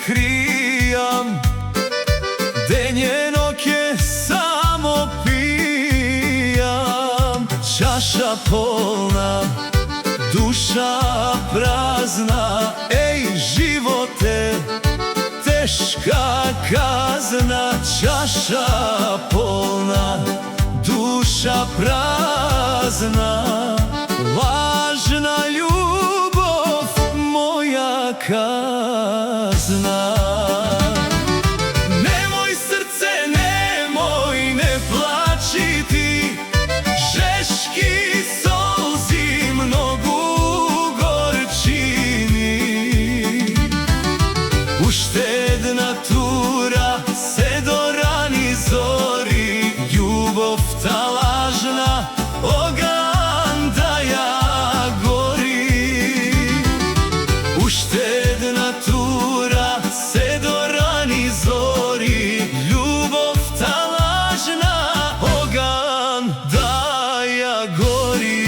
krijam, denjenoke samo pijam. Čaša polna, duša prazna, ej živote, teška kazna. Čaša polna, duša prazna, lažna ljubav moja kazna. Nemoj srce, nemoj, ne plači ti, žeški solzi mnogu gorčini. Uštedna tura se do rani zori, ljubav ta lažna ogan da ja gori. Uštedna tura se do rani zori, ljubav ta lažna ogan da ja gori.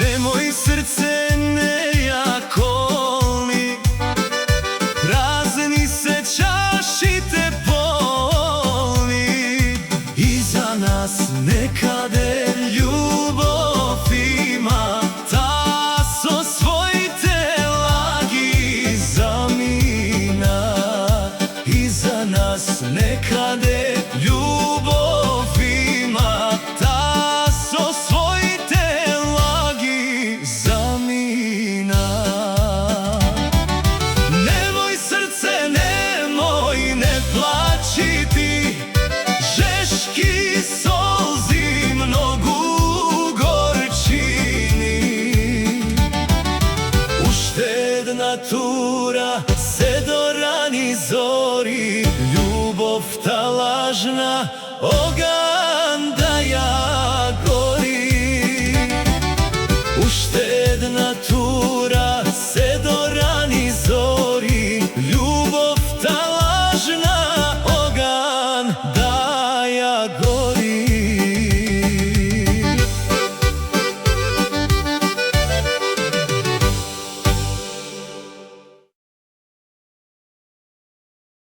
Nemoj srce nejakolni, prazni se čašite polni. Iza nas nekade ljubav ima, ta so svojite lagi zamina. Iza nas nekade ljubav ima, ta so svojite lagi zamina. Nemoj srce, nemoj, ne plači ti, žeški solzi mnogu gorčini. Uštedna tura se do rani zori, ljubav ta lažna oga